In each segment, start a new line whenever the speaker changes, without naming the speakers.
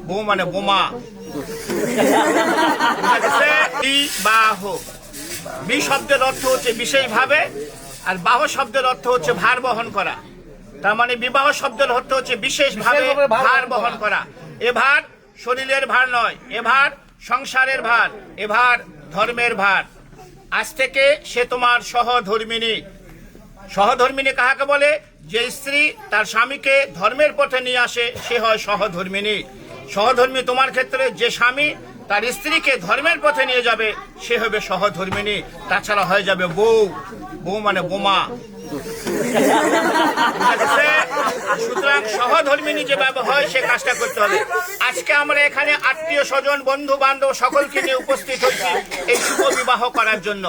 বউ মানে বোমা। বিবাহ, বি শব্দের অর্থ হচ্ছে বিশেষভাবে, আর বাহ শব্দের অর্থ হচ্ছে ভার বহন করা। তার মানে বিবাহ শব্দের অর্থ হচ্ছে বিশেষভাবে ভার বহন করা। এ ভার শরীরের ভার নয়, এ ভার সংসারের ভার, এ ভার ধর্মের ভার। আজ থেকে সে তোমার সহধর্মিনী। সহধর্মিনী কাহাকে বলে? যে স্ত্রী তার স্বামীকে ধর্মের পথে নিয়ে আসে সে হয় সহধর্মিনী। সহধর্মী তোমার ক্ষেত্রে যে স্বামী তার স্ত্রীকে ধর্মের পথে নিয়ে যাবে সে হবে সহধর্মিনী। তাছাড়া হয়ে যাবে বউ, বউ মানে বোমা। সুতরাং সহধর্মিনী যেভাবে হয় সে কাজটা করতে হবে। আজকে আমরা এখানে আত্মীয় স্বজন বন্ধু বান্ধব সকলকে নিয়ে উপস্থিত হচ্ছি এই শুভ বিবাহ করার জন্য।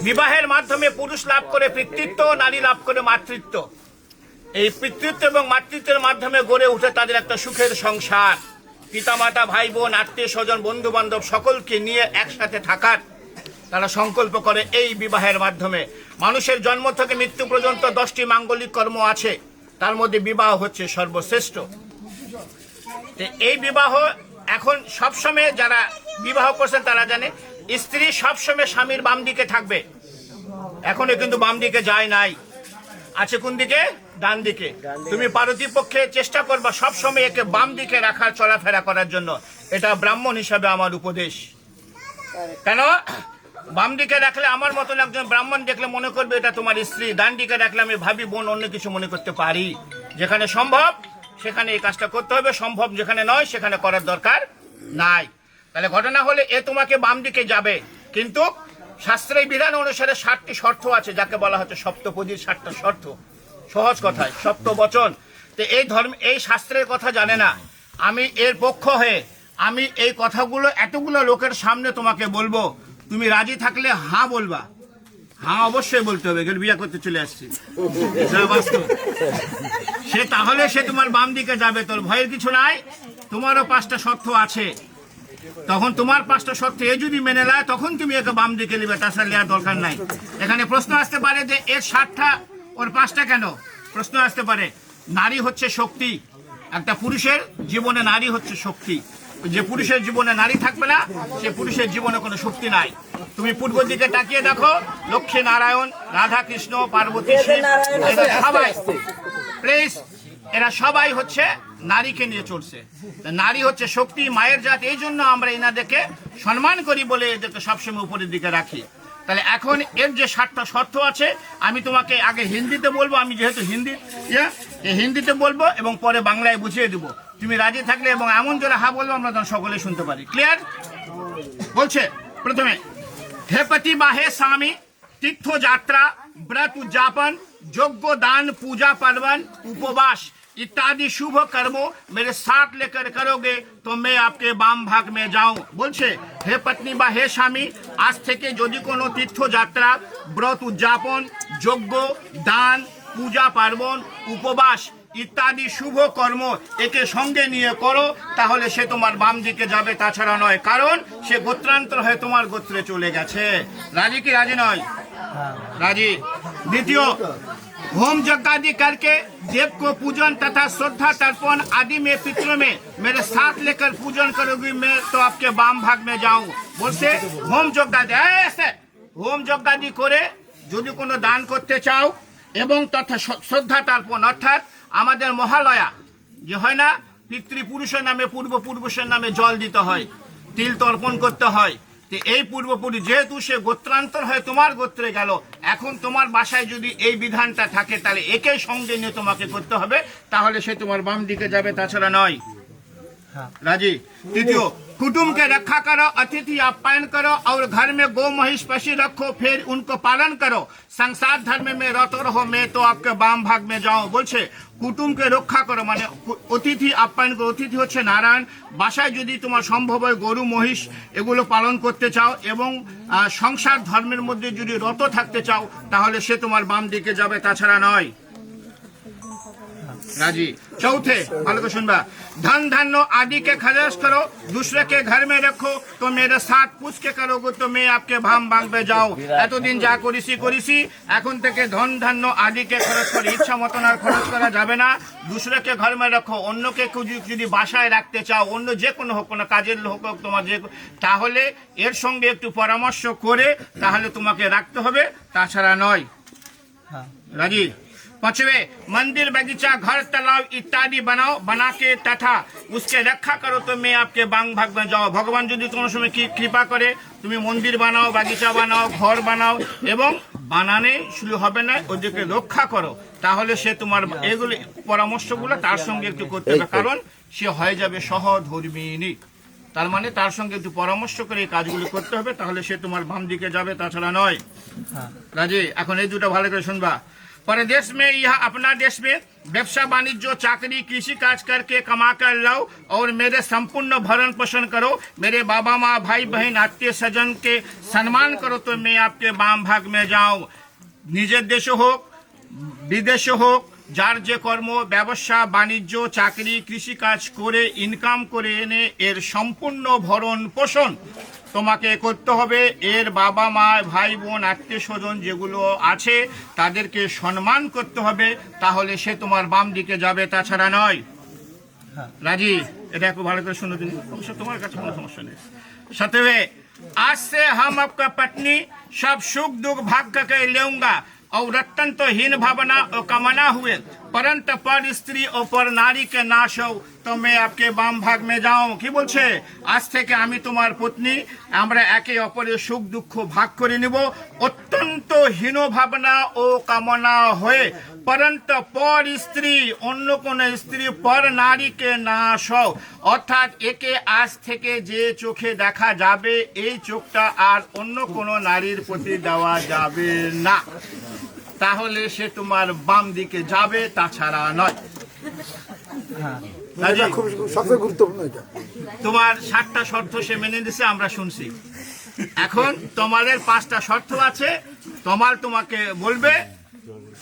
বিবাহের মাধ্যমে পুরুষ লাভ করে পিতৃত্ব, নারী লাভ করে মাতৃত্ব। এই পিতৃত্ব এবং মাতৃত্বের মাধ্যমে গড়ে উঠে তাদের একটা সুখের সংসার। পিতামাতা, ভাই বোন, আত্মীয় স্বজন, বন্ধু বান্ধব সকলকে নিয়ে একসাথে থাকার তারা সংকল্প করে এই বিবাহের মাধ্যমে। মানুষের জন্ম থেকে মৃত্যু পর্যন্ত 10টি মাঙ্গলিক কর্ম আছে, তার মধ্যে বিবাহ হচ্ছে সর্বশ্রেষ্ঠ। এই বিবাহ এখন সবসময় যারা বিবাহ করছেন তারা জানে স্ত্রী সবসময় স্বামীর বাম দিকে থাকবে। এখনো কিন্তু বাম দিকে যায় নাই, আছে কোন দিকে? ডান দিকে। তুমি পারতিপক্ষে চেষ্টা করবা সবসময় একে বাম দিকে রাখার, চলাফেরা করার জন্য। এটা ব্রাহ্মণ হিসাবে আমার উপদেশ। কেন বাম দিকে রাখলে আমার মতন একজন ব্রাহ্মণ দেখলে মনে করবে এটা তোমার স্ত্রী। ডান দিকে রাখলে আমি ভাবি বোন, অন্য কিছু মনে করতে পারি। যেখানে সম্ভব সেখানে এই কাজটা করতে হবে, সম্ভব যেখানে নয় সেখানে করার দরকার নাই। তাহলে ঘটনা হলে এ তোমাকে বাম দিকে যাবে, কিন্তু শাস্ত্রের বিধান অনুসারে 7টি শর্ত আছে, যাকে বলা হচ্ছে সপ্তপদীর 7টা শর্ত। সহজ কথায় সপ্তবচন। তো এই ধর্ম, এই শাস্ত্রের কথা জানে না। আমি এর পক্ষ হয়ে আমি এই কথাগুলো এতগুলো লোকের সামনে তোমাকে বলবো। তুমি রাজি থাকলে হ্যাঁ বলবা। হ্যাঁ অবশ্যই বলতে হবে, বিয়ে করতে চলে আসছি সে, তাহলে সে তোমার বাম দিকে যাবে। তোর ভয়ের কিছু নাই, তোমারও 5টা শর্ত আছে। তখন তোমার 5টা শর্ত এ যদি মেনে নেয় তখন তুমি একে বাম দিকে নেবে, তাছাড়া নেওয়ার দরকার নাই। এখানে প্রশ্ন আসতে পারে যে এর 7টা ওর 5টা কেন? প্রশ্ন আসতে পারে। নারী হচ্ছে শক্তি। একটা পুরুষের জীবনে নারী হচ্ছে শক্তি। যে পুরুষের জীবনে নারী থাকবে না সে পুরুষের জীবনে কোনো শক্তি নাই। তুমি পূর্ব দিকে তাকিয়ে দেখো, লক্ষ্মী নারায়ণ, রাধা কৃষ্ণ, পার্বতী, শিব, এরা সবাই প্লিজ এরা সবাই হচ্ছে নারীকে নিয়ে চলছে। নারী হচ্ছে শক্তি, মায়ের জাত। এই জন্য আমরা এনাদেরকে সম্মান করি বলে এদেরকে সবসময় উপরের দিকে রাখি। তাহলে এখন এর যে 7টা শর্ত আছে আমি তোমাকে আগে হিন্দিতে বলবো, আমি যেহেতু হিন্দিতে বলবো এবং পরে বাংলায় বুঝিয়ে দেবো। তুমি রাজি থাকলে এবং এমন জোরে হা বলবো আমরা তখন সকলে শুনতে পারি। ক্লিয়ার? বলছে প্রথমে, হে পতি বা হে স্বামী, তীর্থ যাত্রা, व्रत उद्यापन, यज्ञ दान, पूजा पार्वन, उपवास इत्यादि शुभ कर्मों मेरे साथ लेकर करोगे तो मैं आपके बाम भाग में जाऊं। बोलছে হে পত্নী বা হে স্বামী, আজ থেকে যদি কোনো তীর্থযাত্রা, ব্রত উদযাপন, যজ্ঞ দান, পূজা পার্বণ, উপবাস ইত্যাদি শুভ কর্ম একে সঙ্গে নিয়ে করো তাহলে সে তোমার বাম দিকে যাবে, তাছাড়া নয়। কারণ সে গোত্রান্তর হয়ে তোমার গোত্রে চলে গেছে। রাজি কি রাজি নয়? राजी। द्वितीय, होम यज्ञ आदि करके देव को पूजन तथा श्रद्धा तर्पण आदि में पितरों में मेरे साथ लेकर पूजन करोगी मैं तो आपके बाम भाग में जाऊं। बोलते होम यज्ञ आदि ऐसे होम यज्ञ आदि करे যদি কোনো দান করতে চাও এবং তথা শ্রদ্ধা তর্পণ অর্থাৎ আমাদের মহালয়া যে হয় না, পিতৃপুরুষের নামে পূর্বপুরুষের নামে জল দিতে হয়, তিল তর্পণ করতে হয়। এই পূর্বপুরুষ যেহেতু সে গোত্রান্তর হয়ে তোমার গোত্রে গেল, এখন তোমার বাসায় যদি এই বিধানটা থাকে তাহলে একে সঙ্গে নিয়ে তোমাকে করতে হবে, তাহলে সে তোমার বাম দিকে যাবে, তাছাড়া নয়। राजी। तृतीय, कुटुंब के रखा करो, अतिथि आप्यायन करो और घर में गौ महिष पशु रखो, फिर उनको पालन करो। संसार धर्म में रत रहो, मैं तो आपके बाम भाग में जाऊं। बोलছে কুটুমকে রক্ষা করো মানে অতিথি আপ্যায়ন করো। অতিথি হচ্ছে নারায়ণ। বাসায় যদি তোমার সম্ভব হয় গরু মহিষ এগুলো পালন করতে চাও এবং সংসার ধর্মের মধ্যে যদি রত থাকতে চাও তাহলে সে তোমার বাম দিকে যাবে, তাছাড়া নয়। राजी। चौथे ভালো করে শুনবা, धन धान्य आदि के खर्च करो, दूसरे के घर में रखो, तो मेरे साथ पूछ के करोगे तो मैं आपके भाम भाঙবে যাও। এতদিন যা করেছি এখন থেকে ধন ধান্য আদিকে খরচ করে ইচ্ছা মতন আর খরচ করা যাবে না। দুসরেকে ঘর মে রাখো, অন্যকে যদি বাসায় রাখতে চাও, অন্য যে কোনো হোক, কোনো কাজের লোক হোক তোমার, যে তাহলে এর সঙ্গে একটু পরামর্শ করে তাহলে তোমাকে রাখতে হবে, তাছাড়া নয়। রাজি। पांचवें, मंदिर बगीचा घर तालाब इत्यादि बनाओ, बना के तथा उसके रक्षा करो तो मैं आपके बांग भाग में जाओ। भगवान যদি কোনো সময় কি কৃপা করে তুমি মন্দির বানাও, বাগিচা বানাও, ঘর বানাও এবং বানানে শুরু হবে না, ওদেরকে রক্ষা করো, তাহলে সে তোমার এগুলো পরামর্শগুলো তার সঙ্গে একটু করতে হবে, কারণ সে হয়ে যাবে সহধর্মিণী। তার মানে তার সঙ্গে একটু পরামর্শ করে এই কাজগুলো করতে হবে, তাহলে সে তোমার বাম দিকে যাবে, তাছাড়া নয়। রাজি। এখন এই দুটো ভালো করে শুনবা। परदेश में यह अपना देश में व्यवसाय वाणिज्य चाकरी कृषि काज करके कमा कर लाओ और मेरे संपूर्ण भरण पोषण करो, मेरे बाबा माँ भाई बहन आत्मीय स्वजन के सम्मान करो तो मैं आपके बाम भाग में जाऊं। निजेर देश होक विदेश होक, যার যে কর্ম ব্যবসা বাণিজ্য চাকরি কৃষি কাজ করে ইনকাম করে এনে এর সম্পূর্ণ ভরণ পোষণ তোমাকে করতে হবে, এর বাবা মা ভাই বোন আত্মীয় স্বজন যেগুলো আছে তাদেরকে সম্মান করতে হবে, তাহলে সে তোমার বাম দিকে যাবে, তাছাড়া নয়। রাজি। এটা একটু ভালো করে শুনো তুমি, অবশ্য তোমার কাছে কোনো সমস্যা নেই। সাতवें, आज से हम आपका पत्नी सब सुख दुख भाग करके लेऊंगा और रत्न तो हीन भावना और कामना हुए, परंतु पर स्त्री और पर नारी के नाश हो तो मैं आपके बाम भाग में जाऊं। কি বলছে? আজ থেকে আমি তোমার পত্নী, আমরা একে অপরের সুখ দুঃখ ভাগ করে নিব, অত্যন্ত হীন ভাবনা ও কামনা হয়ে, परंतु पर स्त्री অন্য কোন স্ত্রী পর নারীকে নাশ হও, অর্থাৎ একে আজ থেকে যে চোখে দেখা যাবে এই চোখটা আর অন্য কোন নারীর প্রতি দেওয়া যাবে না, তাহলে সে তোমার বাম দিকে যাবে, তাছাড়া নয়।
সবচেয়ে গুরুত্বপূর্ণ এটা।
তোমার 7টা শর্ত সে মেনে নিছে, আমরা শুনছি। এখন তোমাদের 5টা শর্ত আছে, তোমাকে বলবে,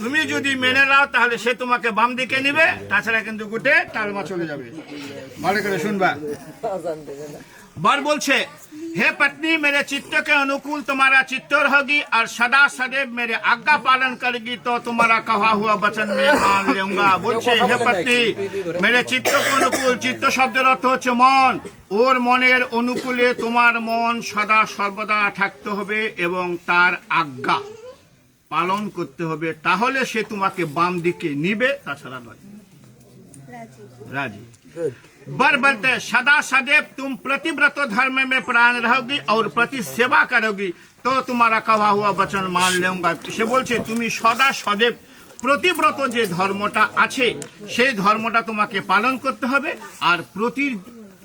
তুমি যদি মেনে নাও তাহলে সে তোমাকে বাম দিকে নিবে, তাছাড়া কিন্তু গুটে টালমা চলে যাবে। ভালো করে শুনবা। बर बोलছে, हे पत्नी मेरे चित्त के अनुकूल तुम्हारा चित्त रहेगी और सदा सदैव मेरे आज्ञा पालन करेगी तो तुम्हारा कहा हुआ वचन मैं मान लूंगा। बोलছে, हे पत्नी मेरे चित्त के अनुकूल, चित्त শব্দের অর্থ হচ্ছে মন, ওর মনের অনুকূলে তোমার মন সদা সর্বদা থাকতে হবে এবং তার আজ্ঞা পালন করতে হবে, তাহলে সে তোমাকে বাম দিকে নিবে, তাছাড়া নয়। রাজি। बर बोलते, सदा सदैव तुम प्रतिव्रत धर्म में प्राण रहोगी और प्रति सेवा करोगी तो तुम्हारा कहा हुआ वचन मान लूंगा। সে বলছে তুমি সদা সदैव প্রতিব্রত যে ধর্মটা আছে সেই ধর্মটা তোমাকে পালন করতে হবে, আর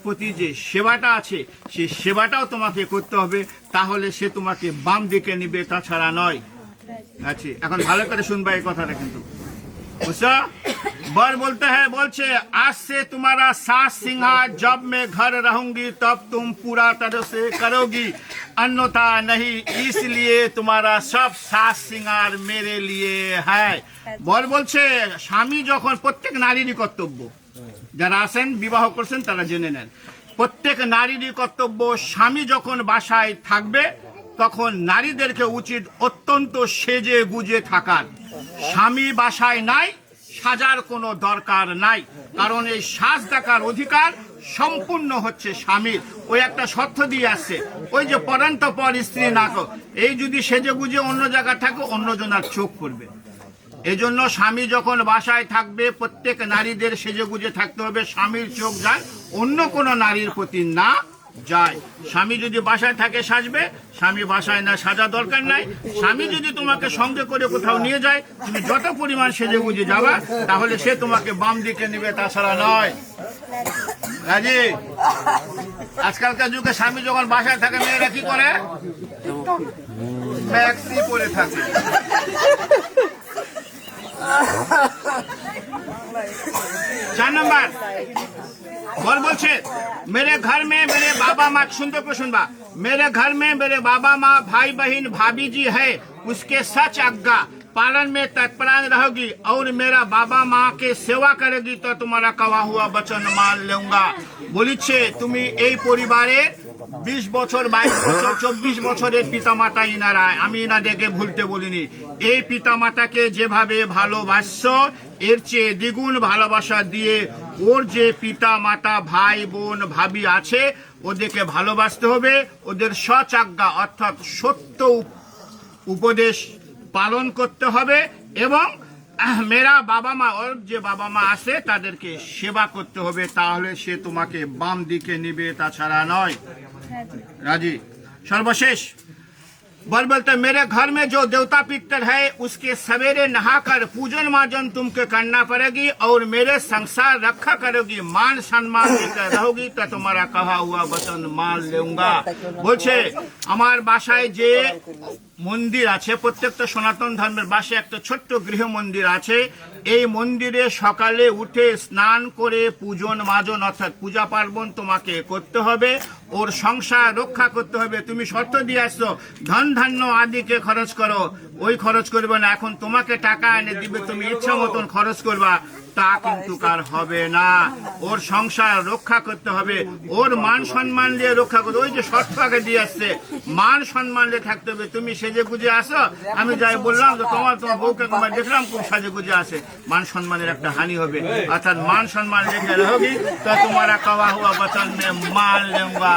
প্রতি যে সেবাটা আছে সেই সেবাটাও তোমাকে করতে হবে, তাহলে সে তোমাকে বাম দিকে নিবে, তাছাড়া নয়। আচ্ছা, এখন ভালো করে শুনবা এই কথাটা কিন্তু। বুঝছো? बर बोलते हैं, बोलছে, आज से तुम्हारा सास सिंहार जब मैं घर रहूंगी तब तुम पूरा तरह से करोगी, अन्यथा नहीं, इसलिए तुम्हारा सब सास सिंगार मेरे लिए है। बर বলছে, স্বামী যখন, প্রত্যেক নারীরই কর্তব্য, যারা আছেন বিবাহ করছেন তারা জেনে নেন, প্রত্যেক নারীরই কর্তব্য, স্বামী যখন বাসায় থাকবে তখন নারীদেরকে উচিত অত্যন্ত সেজে গুজে থাকার। স্বামী বাসায় নাই, সাজার কোনো দরকার নাই, কারণ এই সাজ দেখার অধিকার সম্পূর্ণ হচ্ছে স্বামীর। ওই একটা শর্ত দিয়ে আসছে, ওই যে পরান্ত পর স্ত্রী না কর, এই যদি সেজে গুজে অন্য জায়গায় থাকে অন্যজনের চোখ পড়বে। এজন্য স্বামী যখন বাসায় থাকবে প্রত্যেক নারীদের সেজে গুজে থাকতে হবে, স্বামীর চোখ যায় অন্য কোনো নারীর প্রতি না যায়। স্বামী যদি বাসায় থাকে সাজবে, স্বামী বাসায় না সাজা দরকার নাই। স্বামী যদি তোমাকে সঙ্গে করে কোথাও নিয়ে যায়, তুমি যত পরিমাণ সেজে গুজে যাবা তাহলে সে তোমাকে বাম দিকে নেবে, তাছাড়া নয়। রাজি। আজকালকার যুগে স্বামী যখন বাসায় থাকে মেয়েরা কি করে? ম্যাক্সি পরে থাকে। 4 नंबर और बोलছে, मेरे घर में मेरे बाबा माँ, सुनते को सुनबा, मेरे घर में मेरे बाबा माँ भाई बहन भाभी जी है, उसके सच आज्ञा पालन में तत्परायण रहोगी और मेरा बाबा माँ के सेवा करेगी तो तुम्हारा कहा हुआ वचन मान लूंगा। বলিছে তুমি এই পরিবারে 20 বছর 22 বছর 24 বছরের পিতামাতা ইনারা, আমি ইনাদেরকে ভুলতে বলিনি। এই পিতামাতাকে যেভাবে ভালোবাসছো এর চেয়ে দ্বিগুণ ভালোবাসা দিয়ে ওর যে পিতা মাতা ভাই বোন ভাবি আছে ওদেরকে ভালোবাসতে হবে, ওদের সচাজ্ঞা অর্থাৎ সত্য উপদেশ পালন করতে হবে এবং মেরা বাবা মা ওর যে বাবা মা আছে তাদেরকে সেবা করতে হবে, তাহলে সে তোমাকে বাম দিকে নিবে, তাছাড়া নয়। রাজি। সর্বশেষ बोलते मेरे घर में जो देवता पितर है उसके सवेरे नहाकर पूजन मार्जन तुमको करना पड़ेगी और मेरे संसार रखा करोगी, मान सम्मान देकर रहोगी तो तुम्हारा कहा हुआ वचन मान लूंगा। বলছে আমার বাসায় যে মন্দির আছে, প্রত্যেকটা সনাতন ধর্মের বাসায় একটা ছোট্ট গৃহ মন্দির আছে, এই মন্দিরে সকালে উঠে স্নান করে পূজন মাজন অর্থাৎ পূজা পার্বণ তোমাকে করতে হবে, ওর সংসার রক্ষা করতে হবে। তুমি শর্ত দিয়ে আসছো ধন ধান্য আদিকে খরচ করো, ওই খরচ করবে না, এখন তোমাকে টাকা এনে দিবে, তুমি ইচ্ছা মতন খরচ করবা, তা কিন্তু কার হবে না। ওর সংসার রক্ষা করতে হবে, ওর মান সম্মান দিয়ে রক্ষা করতে, ওই যে শর্ত আগে দিয়ে আসছে মান সম্মান দিয়ে থাকতে হবে। তুমি সেজে গুজে আসো, আমি যাই বললাম যে তোমার বউকে দেখলাম খুব সাজে গুজে আসে, মান সম্মানের একটা হানি হবে। অর্থাৎ মান সম্মান রেখে রहोगी তো তোমারা कहा हुआ वचन में मान लूंगा।